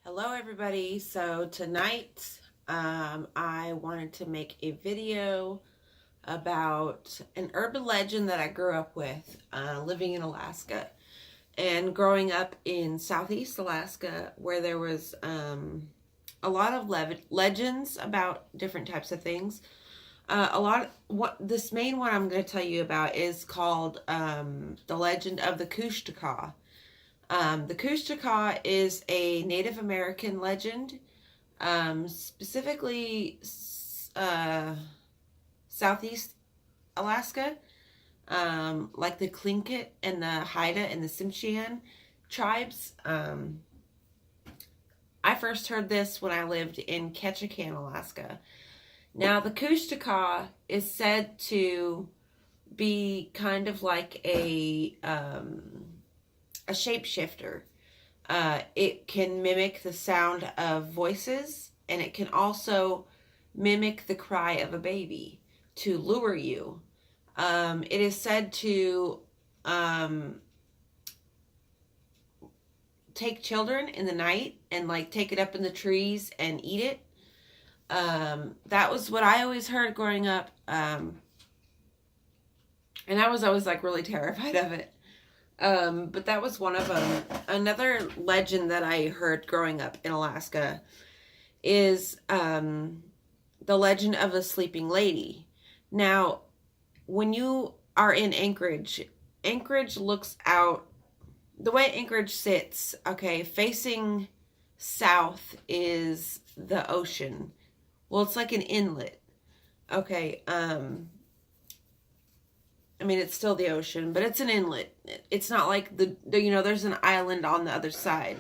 Hello everybody. So tonight I wanted to make a video about an urban legend that I grew up with living in Alaska and growing up in Southeast Alaska, where there was a lot of legends about different types of things. What this main one I'm going to tell you about is called the legend of the Kushtaka. The Kushtaka is a Native American legend, specifically Southeast Alaska, like the Tlingit and the Haida and the Tsimshian tribes. I first heard this when I lived in Ketchikan, Alaska. Now, the Kushtaka is said to be kind of like a shapeshifter. It can mimic the sound of voices, and it can also mimic the cry of a baby to lure you. It is said to take children in the night and like take it up in the trees and eat it. That was what I always heard growing up. And I was always like really terrified of it. But that was one of them. Another legend that I heard growing up in Alaska is the legend of the sleeping lady. Now, when you are in Anchorage, Anchorage looks out, the way Anchorage sits, okay, facing south is the ocean. Well, it's like an inlet. Okay, I mean, it's still the ocean, but it's an inlet. It's not like there's an island on the other side.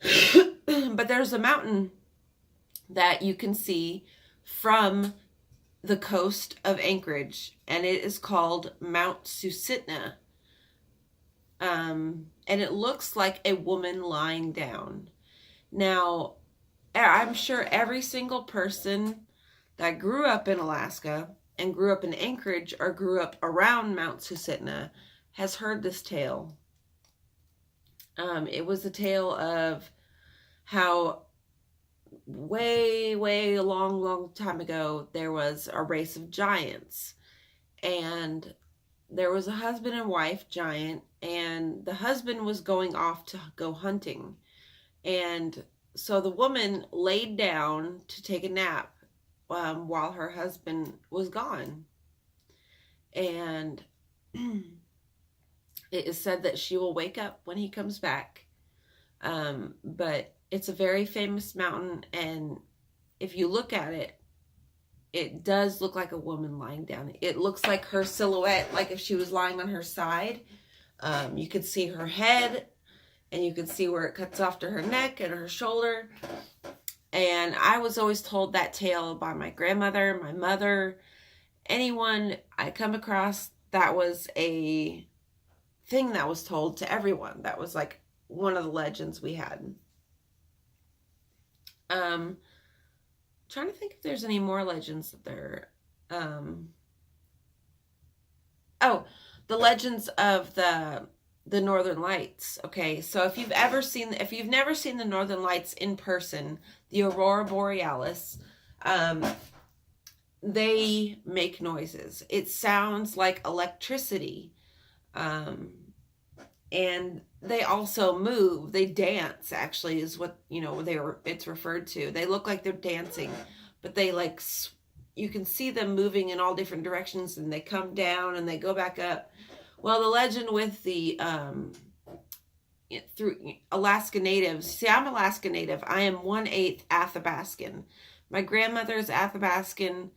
But there's a mountain that you can see from the coast of Anchorage, and it is called Mount Susitna. And it looks like a woman lying down. Now, I'm sure every single person that grew up in Alaska and grew up in Anchorage or grew up around Mount Susitna has heard this tale. It was a tale of how way a long time ago there was a race of giants, and there was a husband and wife giant, and the husband was going off to go hunting, and so the woman laid down to take a nap while her husband was gone. And it is said that she will wake up when he comes back. But it's a very famous mountain, and if you look at it, it does look like a woman lying down. It looks like her silhouette, like if she was lying on her side. You could see her head, and you could see where it cuts off to her neck and her shoulder. And I was always told that tale by my grandmother, my mother, anyone I come across. That was a thing that was told to everyone. That was like one of the legends we had. Trying to think if there's any more legends that there. Oh, the legends of the Northern Lights. Okay, so if you've never seen the Northern Lights in person, the Aurora Borealis, they make noises. It sounds like electricity, and they also move. They dance. Actually, is what it's referred to. They look like they're dancing, but they like you can see them moving in all different directions, and they come down and they go back up. Well, the legend with the through Alaska Natives. See, I'm Alaska Native. I am 1/8 Athabascan. My grandmother's Athabascan,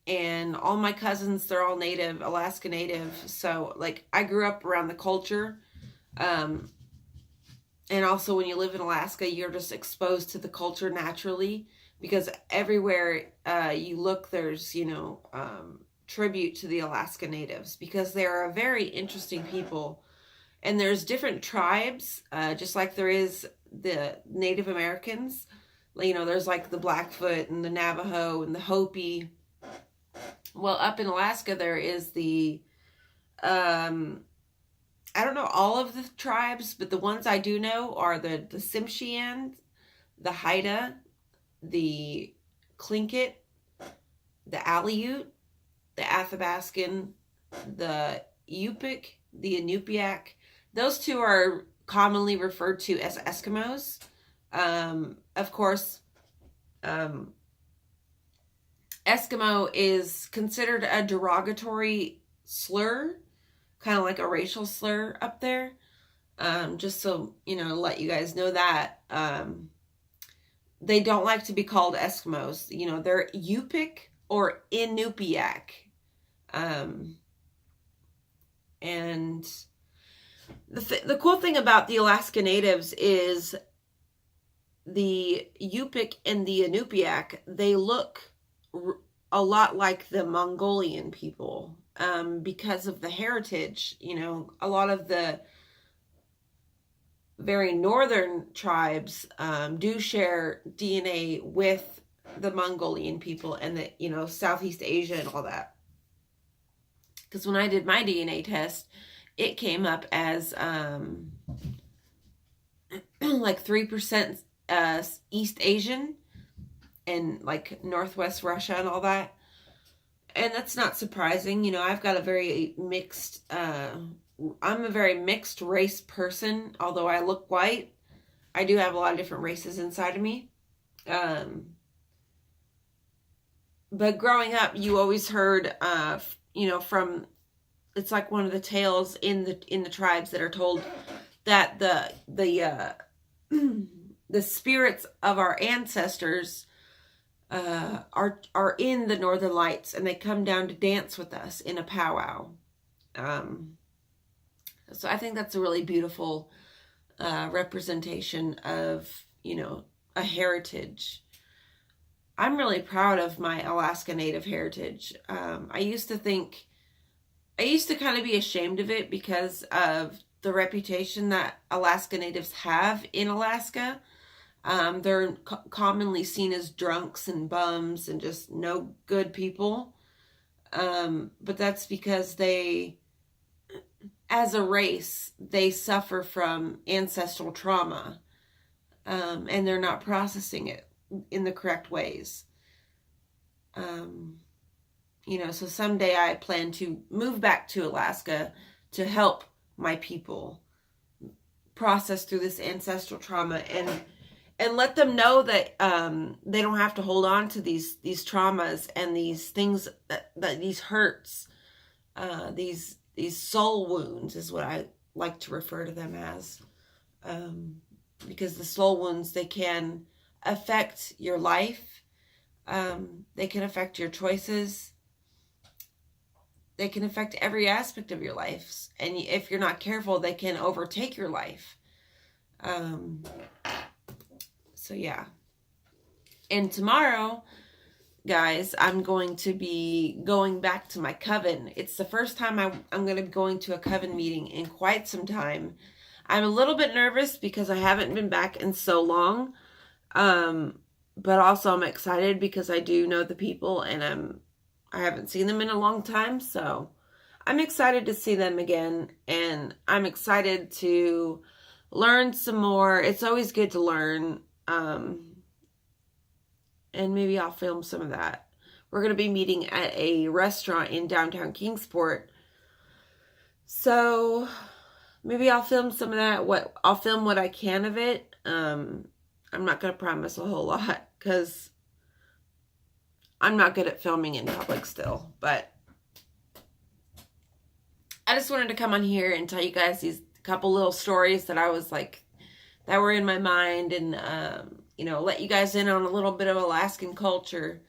and all my cousins, they're all Native, Alaska Native. So, like, I grew up around the culture. And also, when you live in Alaska, you're just exposed to the culture naturally, because everywhere you look, there's tribute to the Alaska Natives, because they are a very interesting people. And there's different tribes, just like there is the Native Americans. There's like the Blackfoot and the Navajo and the Hopi. Well, up in Alaska, there is the I don't know all of the tribes, but the ones I do know are the Tsimshian, the Haida, the Tlingit, the Aleut, the Athabascan, the Yupik, the Inupiaq. Those two are commonly referred to as Eskimos. Of course, Eskimo is considered a derogatory slur, kind of like a racial slur up there. Just so, let you guys know that. They don't like to be called Eskimos. They're Yupik or Inupiaq. And the cool thing about the Alaska Natives is the Yupik and the Inupiaq, they look a lot like the Mongolian people because of the heritage. A lot of the very northern tribes do share DNA with the Mongolian people and the, Southeast Asia and all that. Because when I did my DNA test, it came up as like 3% East Asian and like Northwest Russia and all that. And that's not surprising. I've got a very mixed, I'm a very mixed race person. Although I look white, I do have a lot of different races inside of me. But growing up, you always heard, from, it's like one of the tales in the tribes that are told that the spirits of our ancestors are in the Northern Lights, and they come down to dance with us in a powwow. So I think that's a really beautiful representation of, a heritage. I'm really proud of my Alaska Native heritage. I used to kind of be ashamed of it because of the reputation that Alaska Natives have in Alaska. They're commonly seen as drunks and bums and just no good people. But that's because as a race, they suffer from ancestral trauma. And they're not processing it in the correct ways. So someday I plan to move back to Alaska to help my people process through this ancestral trauma and let them know that they don't have to hold on to these traumas and these things that these hurts, these soul wounds is what I like to refer to them as, because the soul wounds, they can affect your life, they can affect your choices, they can affect every aspect of your life, and if you're not careful, they can overtake your life. So yeah. And tomorrow, guys, I'm going to be going back to my coven. It's the first time I'm going to be going to a coven meeting in quite some time. I'm a little bit nervous because I haven't been back in so long. But also I'm excited because I do know the people and I haven't seen them in a long time. So I'm excited to see them again. And I'm excited to learn some more. It's always good to learn. And maybe I'll film some of that. We're going to be meeting at a restaurant in downtown Kingsport. So maybe I'll film some of that. I'll film what I can of it. I'm not going to promise a whole lot because I'm not good at filming in public still. But I just wanted to come on here and tell you guys these couple little stories that I was like, that were in my mind, and let you guys in on a little bit of Alaskan culture.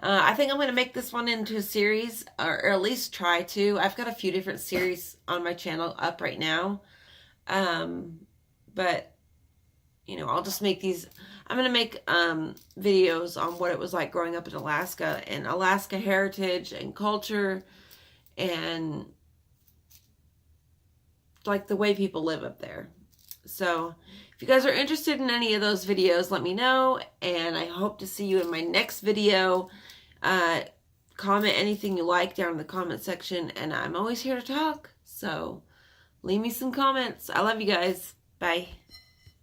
I think I'm going to make this one into a series, or at least try to. I've got a few different series on my channel up right now. But, I'll just make these. I'm going to make videos on what it was like growing up in Alaska, and Alaska heritage and culture, and like the way people live up there. So if you guys are interested in any of those videos, let me know, and I hope to see you in my next video. Comment anything you like down in the comment section, and I'm always here to talk. So Leave me some comments. I love you guys. Bye.